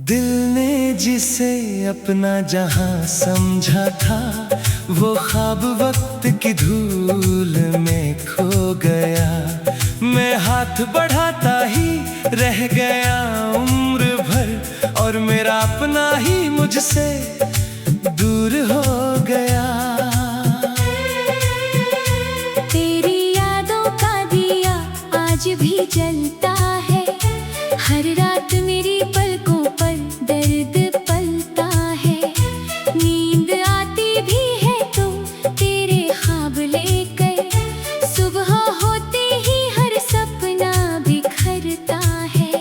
दिल ने जिसे अपना जहां समझा था, वो ख्वाब वक्त की धूल में खो गया। मैं हाथ बढ़ाता ही रह गया उम्र भर, और मेरा अपना ही मुझसे दूर हो गया। तेरी यादों का दिया आज भी जलता है, हर रात मेरी पलकों पर दर्द पलता है। नींद आती भी है तो तेरे ख्वाब लेकर, सुबह होते ही हर सपना बिखरता है।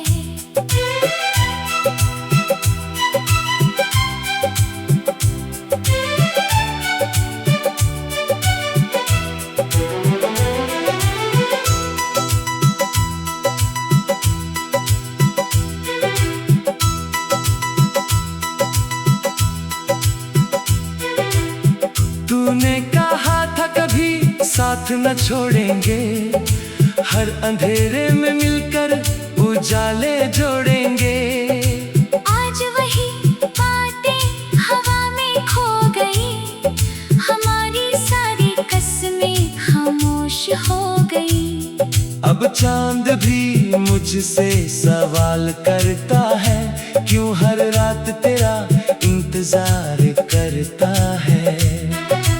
तूने कहा था कभी साथ न छोड़ेंगे, हर अंधेरे में मिलकर उजाले जोड़ेंगे। आज वही बातें हवा में खो गई, हमारी सारी कसमें खामोश हो गई। अब चांद भी मुझसे सवाल करता है, क्यों हर रात तेरा इंतजार करता है।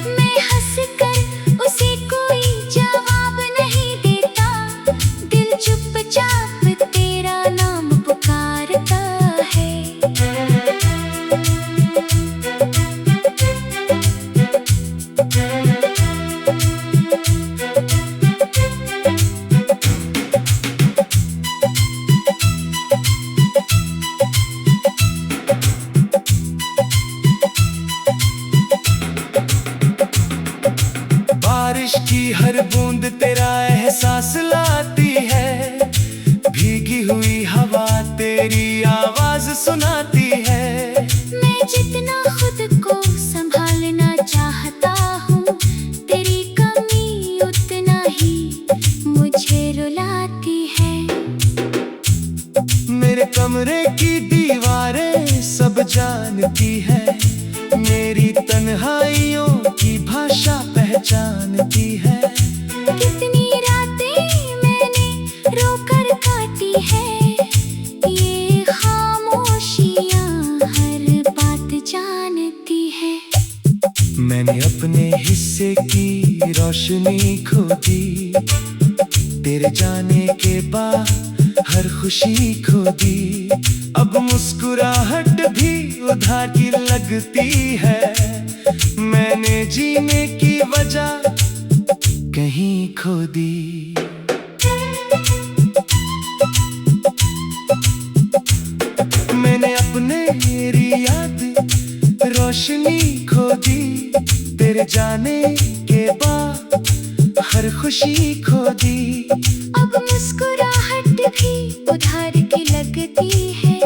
मैं हंसकर उसे कोई जवाब नहीं देता, दिल चुपचाप तेरा नाम पुकारता है। बारिश की हर बूंद तेरा एहसास लाती है, भीगी हुई हवा तेरी आवाज सुनाती है। मैं जितना खुद को संभालना चाहता हूँ, तेरी कमी उतना ही मुझे रुलाती है। मेरे कमरे की दीवारें सब जानती है, मेरी तन्हाइयों की भाषा पहचानती है। कितनी रातें मैंने रोकर काटी है, ये खामोशियाँ हर बात जानती है। मैंने अपने हिस्से की रोशनी खो दी, तेरे जाने के बाद हर खुशी खो दी। अब मुस्कुराहट भी उधार की लगती है, मैंने जीने की वजह कहीं खो दी। मैंने अपने मेरी याद रोशनी खो दी, तेरे जाने के बाद हर खुशी खो दी। अब मुस्कुराहट भी उधार की लगती है,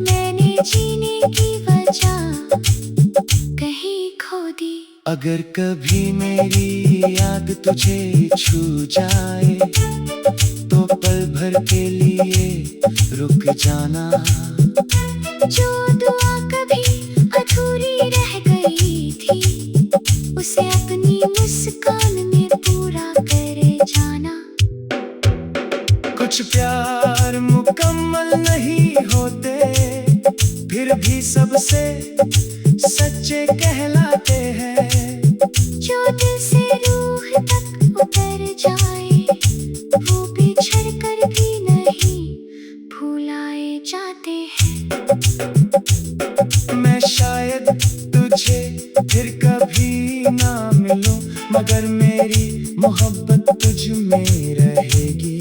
मैंने जीने की वजह कहीं खो दी। अगर कभी मेरी याद तुझे छू जाए, तो पल भर के लिए रुक जाना। जो दुआ कभी अधूरी रह गई थी, उसे अपनी मुस्कान में पूरा करे जाना। कुछ प्यार मुकम्मल नहीं होते, फिर भी सबसे सच्चे कहलाते हैं। जो दिल से रूह तक उतर जाए, वो बिछड़ कर भी नहीं भुलाए जाते हैं। मैं शायद तुझे फिर कभी ना मिलूं, मगर मेरी मोहब्बत तुझ में रहेगी।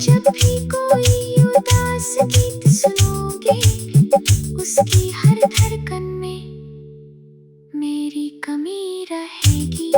जब भी कोई उदास गीत सुनोगे, उसकी हर धड़कन में मेरी कमी रहेगी।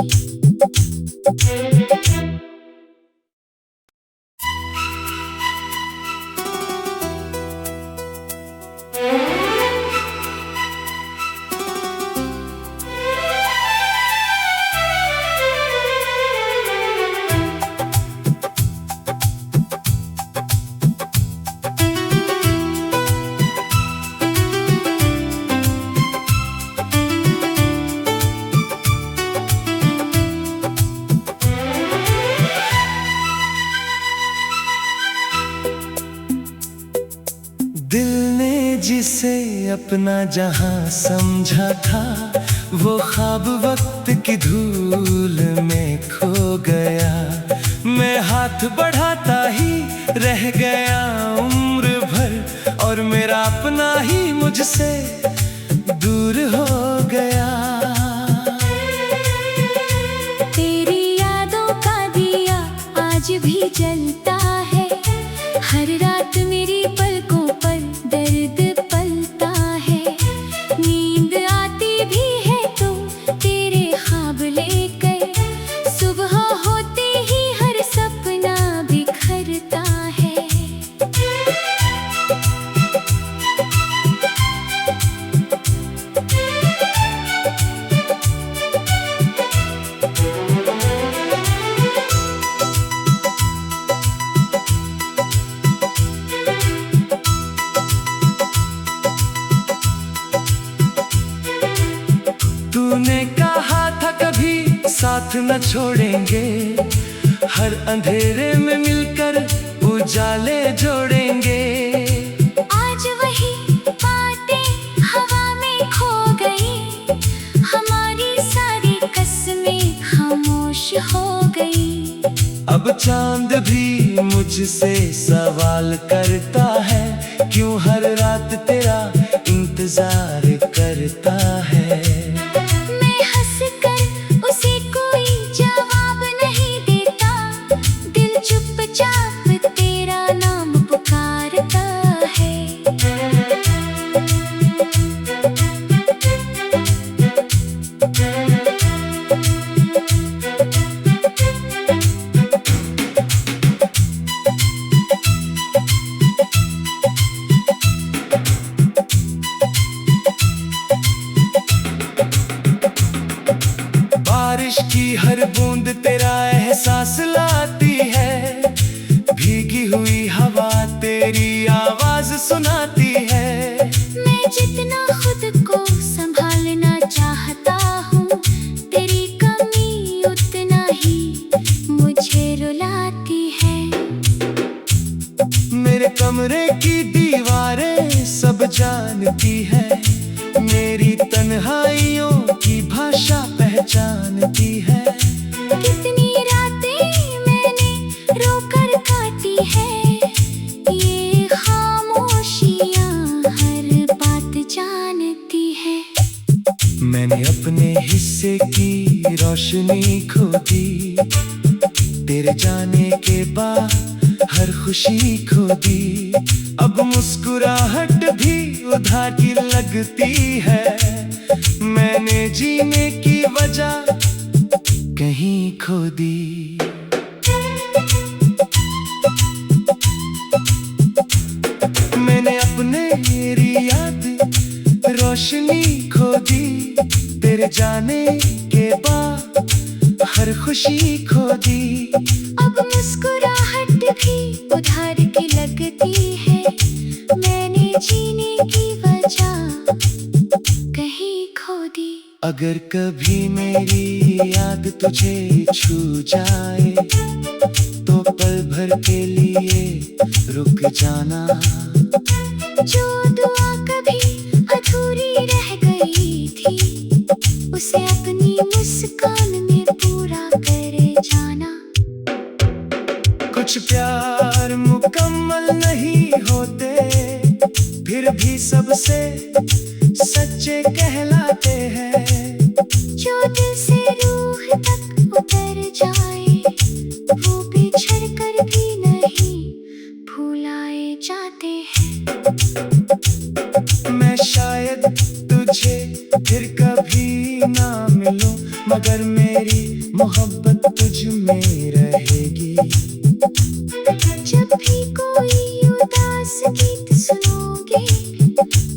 दिल ने जिसे अपना जहां समझा था, वो ख्वाब वक्त की धूल में खो गया। मैं हाथ बढ़ाता ही रह गया उम्र भर, और मेरा अपना ही मुझसे दूर हो गया। तेरी यादों का दिया आज भी जलता है, हर रात मेरी पलकों पर दर्द पलता है। नींद आती भी है तो तेरे ख्वाब लेकर, सुबह होते ही हर सपना बिखरता है। तूने कहा था कभी साथ न छोड़ेंगे, हर अंधेरे में मिलकर उजाले जोड़ेंगे। आज वही बातें हवा में खो गई, हमारी सारी कसमें खामोश हो गई। अब चांद भी मुझसे सवाल करता है, क्यों हर रात तेरा इंतजार करता है। मैं हंसकर उसे कोई जवाब नहीं देता, दिल चुपचाप तेरा नाम पुकारता है। बारिश की हर बूंद तेरा एहसास लाती है, भीगी हुई हवा तेरी आवाज सुनाती है। मैं जितना खुद को संभालना चाहता हूँ, तेरी कमी उतना ही मुझे रुलाती है। मेरे कमरे की दीवारें सब जानती है, मेरी तन्हाइयों की भाषा पहचानती है। कितनी रातें मैंने रोकर काटी है, ये खामोशियाँ हर बात जानती है। मैंने अपने हिस्से की रोशनी खो दी, तेरे जाने के बाद हर खुशी खो दी। अब मुस्कुराहट भी उधार की लगती है, मैंने जीने की वजह कहीं खो दी। मैंने अपने मेरी याद रोशनी खो दी, तेरे जाने के बाद हर खुशी खो दी। अब मुस्कुराहट भी उधार की लगती है, मैंने जीने की वजह कहीं खो दी। अगर कभी मेरी याद तुझे छू जाए, तो पल भर के लिए रुक जाना। जो दुआ कभी अधूरी रह गई थी, उसे अपनी मुस्कान में पूरा करे जाना। कुछ प्यार मुकम्मल नहीं होते, फिर भी सबसे सच्चे कहलाते हैं। जो दिल से रूह तक उतर जाए, वो बिछड़ कर भी नहीं भुलाए जाते हैं। मैं शायद तुझे फिर कभी ना मिलूं, मगर मेरी मोहब्बत तुझ में रहेगी। जब भी कोई उदास गीत सुनोगे,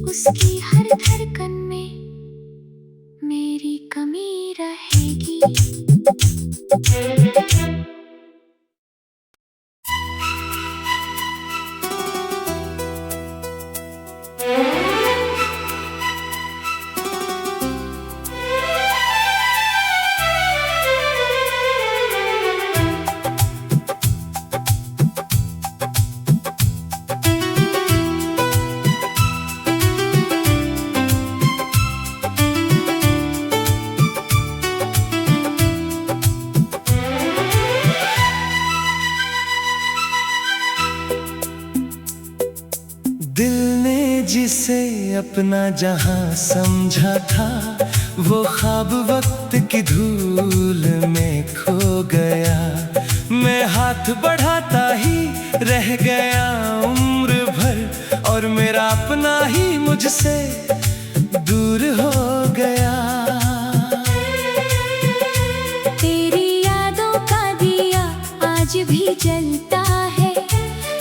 उसकी हर धड़कन में मेरी कमी रहेगी। दिल ने जिसे अपना जहां समझा था, वो ख्वाब वक्त की धूल में खो गया। मैं हाथ बढ़ाता ही रह गया उम्र भर, और मेरा अपना ही मुझसे दूर हो गया। तेरी यादों का दिया आज भी जलता है,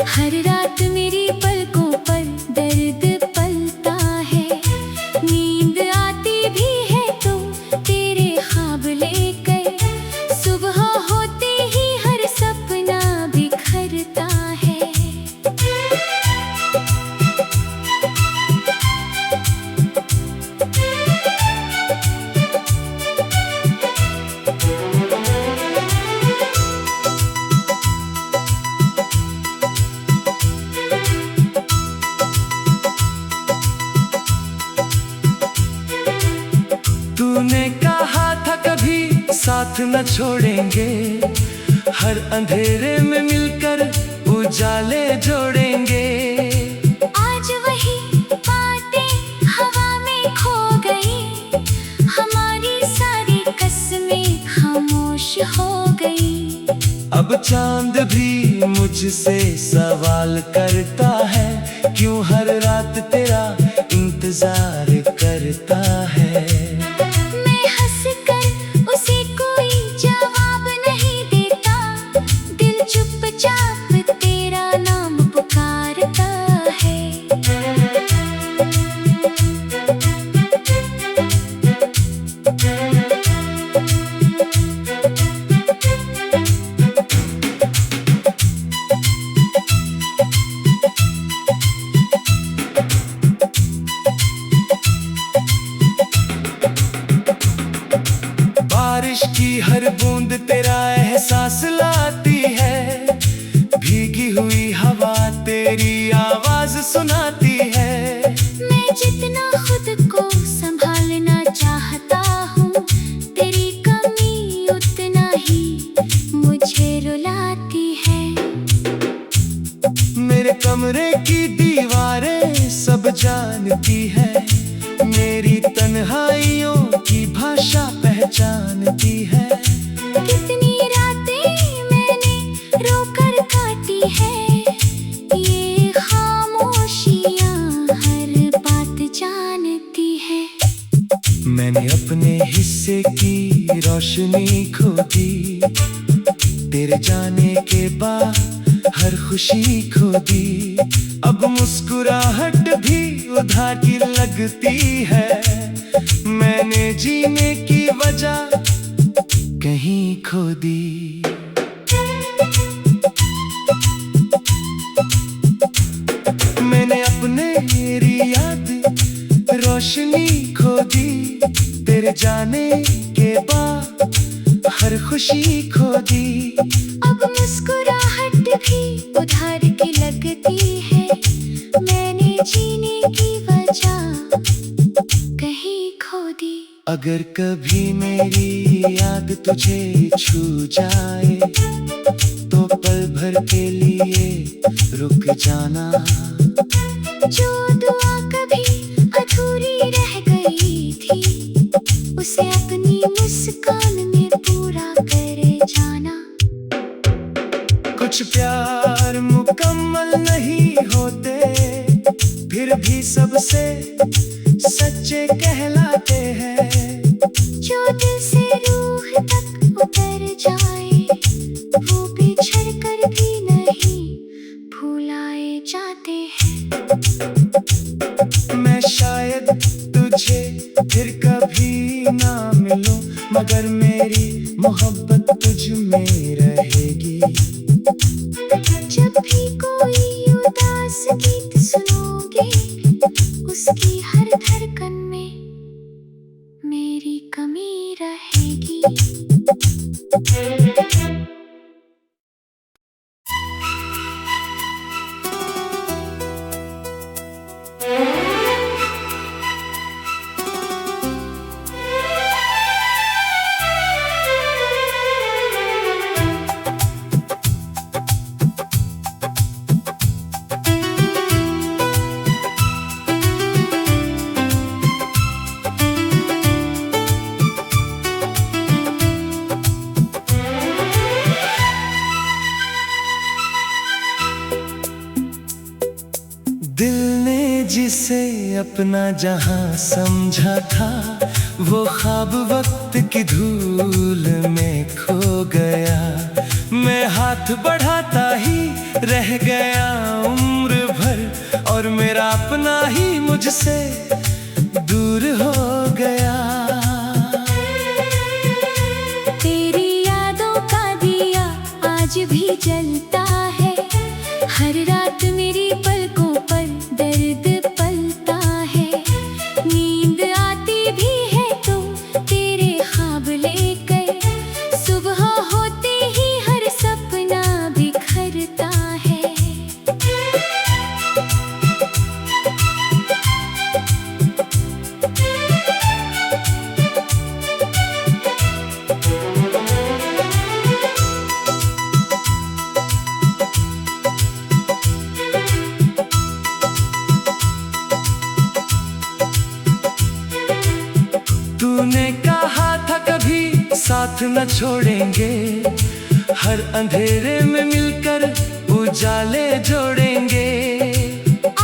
हर रात मेरी पलकों पर दर्द पलता है। नींद आती भी है तो तेरे ख्वाब लेकर, सुबह होते ही हर सपना बिखरता है। तूने कहा था कभी साथ न छोड़ेंगे, हर अंधेरे में मिलकर उजाले जोड़ेंगे। आज वही बातें हवा में खो गई, हमारी सारी कसमें खामोश हो गई। अब चांद भी मुझसे सवाल करता है, क्यों हर रात तेरा इंतजार करता है। मैं हंसकर उसे कोई जवाब नहीं देता, दिल चुपचाप तेरा नाम पुकारता है। बारिश की हर बूंद तेरा एहसास लाती है, भीगी हुई हवा तेरी आवाज सुनाती है। मैं जितना खुद को संभालना चाहता हूँ, तेरी कमी उतना ही मुझे रुलाती है। मेरे कमरे की दीवारें सब जानती है, मेरी तन्हाइयों की भाषा पहचानती है। कितनी रातें मैंने रोकर काटी है, ये खामोशियाँ हर बात जानती है। मैंने अपने हिस्से की रोशनी खो दी, तेरे जाने के बाद हर खुशी खो दी। अब मुस्कुराहट भी उधार की लगती है, मैंने जीने की वजह कहीं खो दी। मैंने अपने याद रोशनी खो दी, तेरे जाने के बाद हर खुशी खो दी। अब मुस्कुराहट भी उधार की लगती है, मैंने जीने की वजह कहीं खो दी। अगर कभी मेरी याद तुझे छू जाए, तो पल भर के लिए रुक जाना। जो दुआ कभी अधूरी रह गई थी, उसे अपनी मुस्कान में पूरा करे जाना। कुछ प्यार मुकम्मल नहीं होते, फिर भी सबसे सच्चे कहलाते हैं। जो दिल से रूह तक उतर जाए, वो बिछड़ कर भी नहीं भुलाए जाते हैं। मैं शायद तुझे फिर कभी ना मिलूं, मगर मेरी मोहब्बत तुझ में रहेगी। जब भी कोई उदास गीत सुनोगे, उसकी हर धड़कन में मेरी कमी रहेगी। दिल ने जिसे अपना जहां समझा था, वो ख्वाब वक्त की धूल में खो गया। मैं हाथ बढ़ाता ही रह गया उम्र भर, और मेरा अपना ही मुझसे दूर हो गया। तेरी यादों का दिया आज भी जलता है, हर रात मेरी पलकों पर दर्द पलता है। नींद आती भी है तो तेरे ख्वाब लेकर, सुबह होते ही हर सपना बिखरता है। तूने कहा था कभी साथ न छोड़ेंगे, हर अंधेरे में मिलकर उजाले जोड़ेंगे।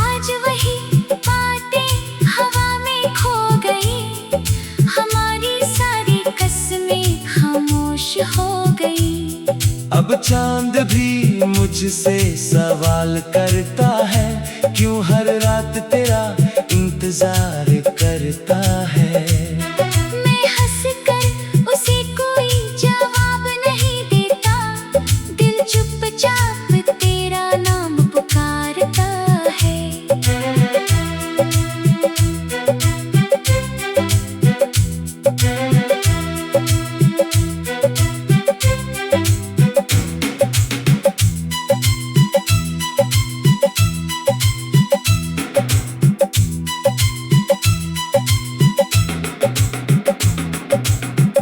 आज वही बातें हवा में खो गई, हमारी सारी कसमें खामोश हो गई। अब चांद भी मुझसे सवाल करता है, क्यों हर रात तेरा इंतजार करता है। मैं हंसकर उसे कोई जवाब नहीं देता, दिल चुपचाप तेरा नाम पुकारता है।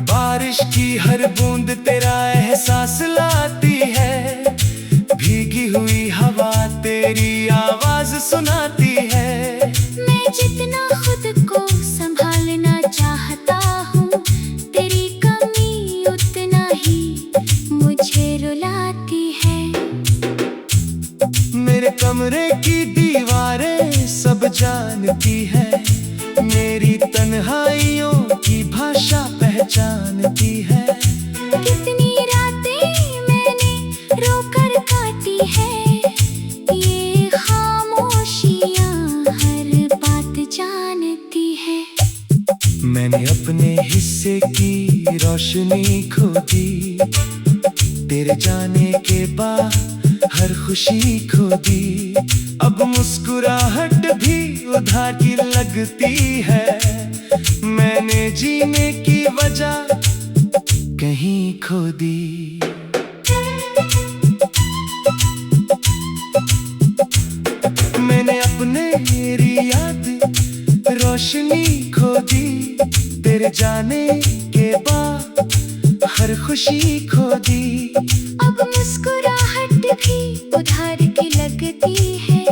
बारिश की हर बूंद तेरा एहसास लाती है, भीगी हुई हवा तेरी आवाज सुनाती है। मैं जितना खुद को संभालना चाहता हूँ, तेरी कमी उतना ही मुझे रुलाती है। मेरे कमरे की दीवारें सब जानती है, मेरी तन्हाइयों की भाषा पहचानती है। कितनी रातें मैंने रोकर काटी है, ये खामोशियाँ हर बात जानती है। मैंने अपने हिस्से की रोशनी खो दी, तेरे जाने के बाद हर खुशी खो दी। अब मुस्कुराहट भी उधार की लगती है, मैंने जीने की वजह कहीं खो दी। मैंने अपने मेरी याद रोशनी खो दी, तेरे जाने के बाद हर खुशी खो दी। अब मुस्कुराहट भी उधार की लगती है,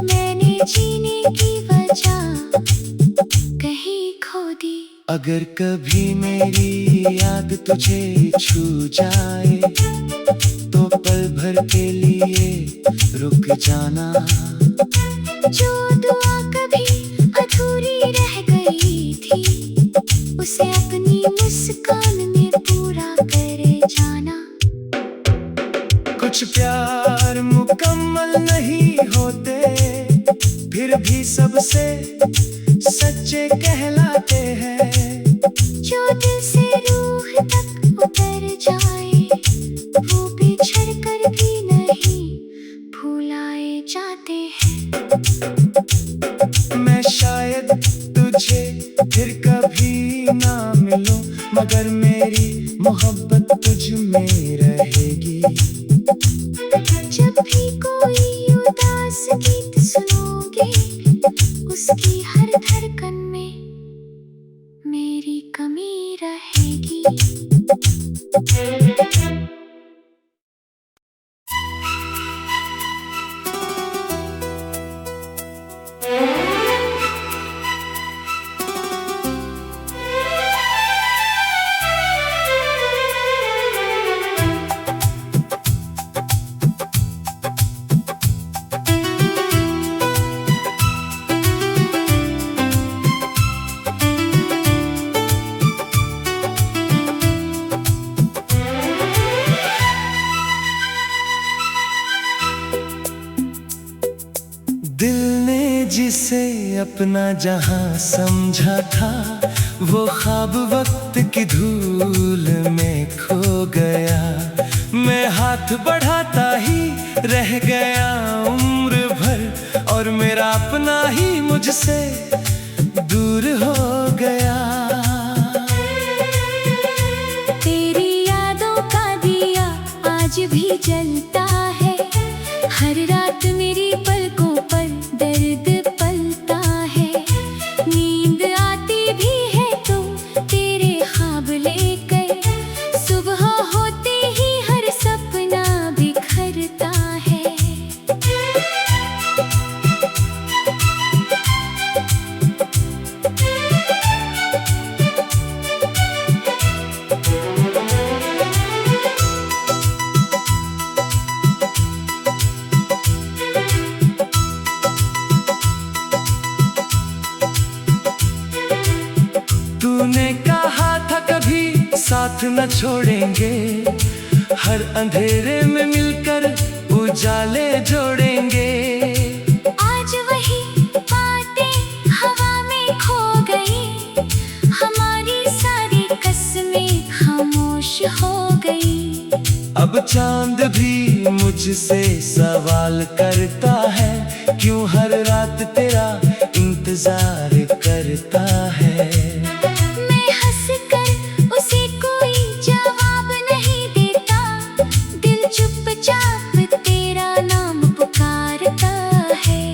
मैंने जीने की वजह कहीं खो दी। अगर कभी मेरी याद तुझे छू जाए, तो पल भर के लिए रुक जाना। जो दुआ कभी अधूरी रह गई थी, उसे अपनी मुस्कान में पूरा करे जाना। कुछ प्यार मुकम्मल नहीं होते, फिर भी सबसे सच्चे कहलाते हैं। जो दिल से रूह तक उतर जाए, वो बिछड़ कर भी नहीं भुलाए जाते हैं। मैं शायद तुझे फिर कभी ना मिलूं, मगर मेरी मोहब्बत तुझ में रहेगी। जब भी कोई उदास गीत सुनोगे, उसकी हर धड़कन में मेरी कमी रहेगी। दिल ने जिसे अपना जहां समझा था, वो ख्वाब वक्त की धूल में खो गया। मैं हाथ बढ़ाता ही रह गया उम्र भर, और मेरा अपना ही मुझसे दूर हो गया। तेरी यादों का दिया आज भी जलता है, हर रात मेरी पलकों पर दर्द पलता है। नींद आती भी है तो तेरे ख्वाब लेकर, सुबह होते ही हर सपना बिखरता है। तूने कहा था कभी साथ न छोड़ेंगे, हर अंधेरे में मिलकर उजाले जोड़ेंगे। आज वही बातें हवा में खो गई, हमारी सारी कसमें खामोश हो गई। अब चांद भी मुझसे सवाल करता है, क्यों हर रात तेरा इंतजार करता है। मैं हंसकर उसे कोई जवाब नहीं देता, दिल चुपचाप तेरा नाम पुकारता है।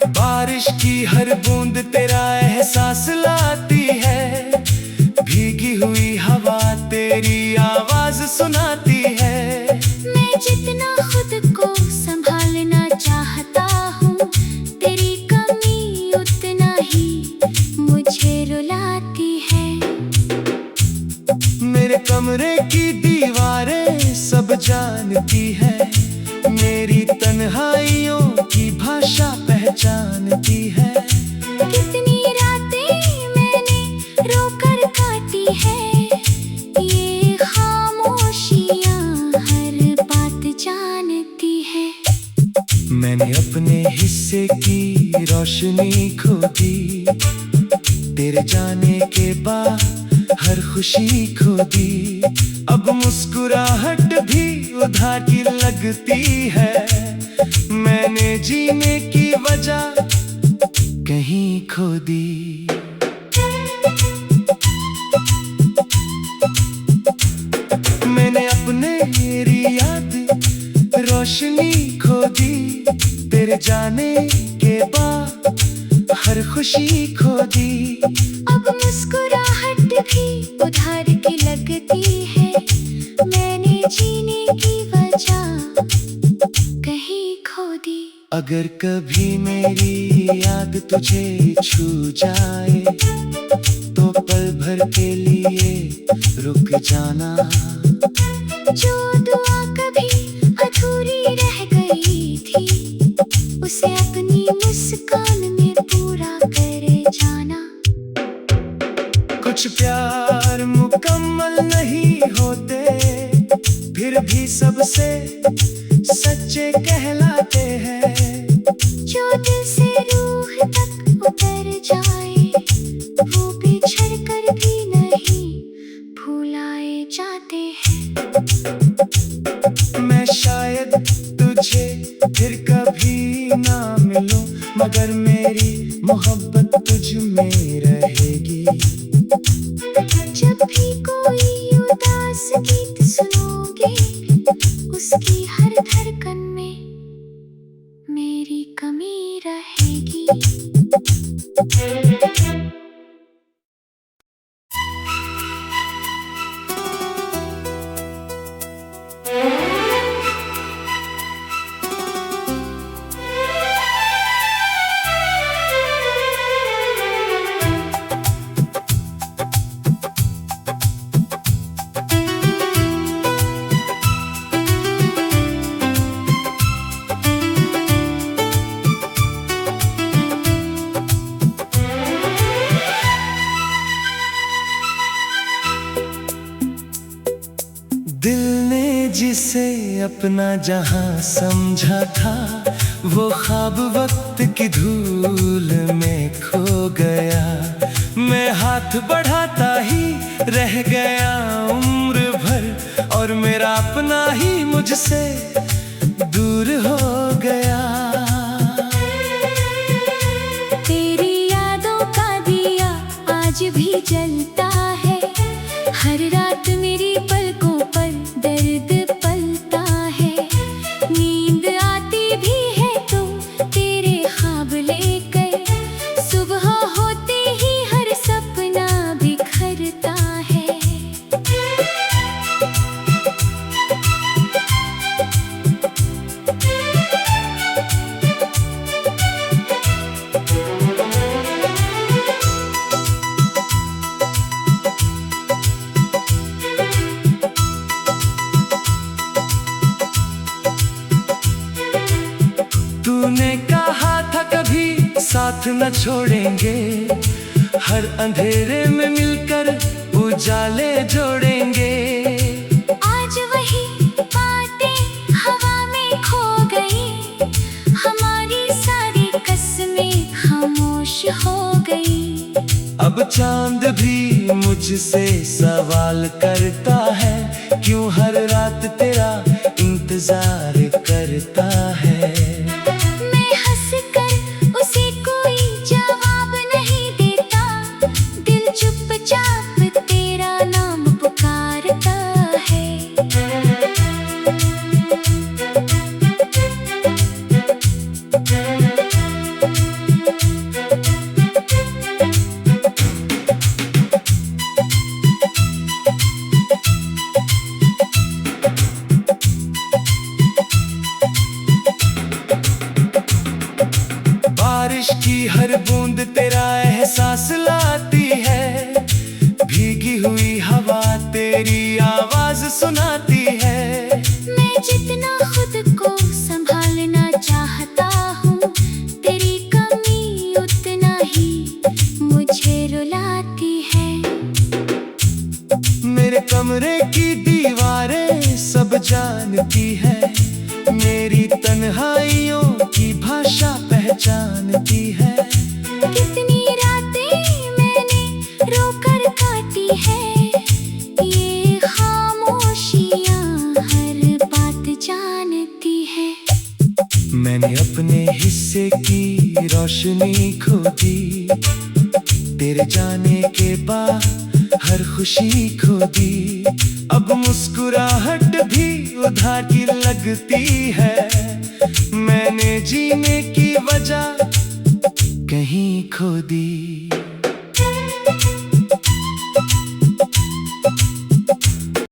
बारिश की हर बूंद तेरा एहसास लाती है, भीगी हुई हवा तेरी आवाज सुनाती है। मैं जितना खुद को संभालना चाहता हूँ, तेरी कमी उतना ही मुझे रुलाती है। मेरे कमरे की दीवारें सब जानती है, मेरी तन्हाइयों की भाषा पहचानती है। कितनी रातें मैंने रोकर काटी है, ये खामोशियाँ हर बात जानती है। मैंने अपने हिस्से की रोशनी खो दी, तेरे जाने के बाद हर खुशी खो दी। अब मुस्कुराहट भी उधार की लगती है, मैंने जीने की वजह कहीं खो दी। मैंने अपने मेरी याद रोशनी खो दी, तेरे जाने के बाद हर खुशी खो दी। अब मुस्कुराहट भी उधार की लगती है, मैंने जीने की वजह कहीं खो दी। अगर कभी मेरी याद तुझे छू जाए, तो पल भर के लिए रुक जाना। जो दुआ कभी अधूरी रह गई थी, उसे अपनी मुस्कान में पूरा करे जाना। कुछ प्यार मुकम्मल नहीं होते, फिर भी सबसे सच्चे कहलाते हैं। जो दिल से रूह तक उतर जाए, वो बिछड़ कर भी नहीं भुलाए जाते हैं। मैं शायद तुझे फिर कभी ना मिलूं, मगर मेरी मोहब्बत तुझ में रहेगी। जब भी कोई उदास गीत सुनोगे, उसकी हर धड़कन में मेरी कमी रहेगी। दिल ने जिसे अपना जहां समझा था, वो ख्वाब वक्त की धूल में खो गया। मैं हाथ बढ़ाता ही रह गया उम्र भर, और मेरा अपना ही मुझसे दूर हो गया। तेरी यादों का दिया आज भी जलता है, हर रात मेरी पलकों पर दर्द पलता है। नींद आती भी है तो तेरे ख्वाब लेकर, सुबह होते ही हर सपना बिखरता है। तूने कहा था कभी साथ न छोड़ेंगे, हर अंधेरे में मिलकर उजाले जोड़ेंगे। आज वही बातें हवा में खो गई, हमारी सारी कसमें खामोश हो गई। अब चांद भी मुझसे सवाल करता है, क्यों हर रात तेरा इंतजार करता है। मैं हंसकर उसे कोई जवाब नहीं देता, दिल चुपचाप तेरा नाम पुकारता है। बारिश की हर बूंद तेरा एहसास लाती है, भीगी हुई हवा तेरी आवाज सुनाती है। मैं जितना खुद को संभालना चाहता हूँ, तेरी कमी उतना ही मुझे रुलाती है। मेरे कमरे की दीवारें सब जानती है, मेरी तन्हाइयों की भाषा पहचानती है। कितनी रातें मैंने रोकर काटी है, ये खामोशियाँ हर बात जानती है। मैंने अपने हिस्से की रोशनी खो दी, तेरे जाने के बाद हर खुशी खो दी। अब मुस्कुराहट भी उधार की लगती है, मैंने जीने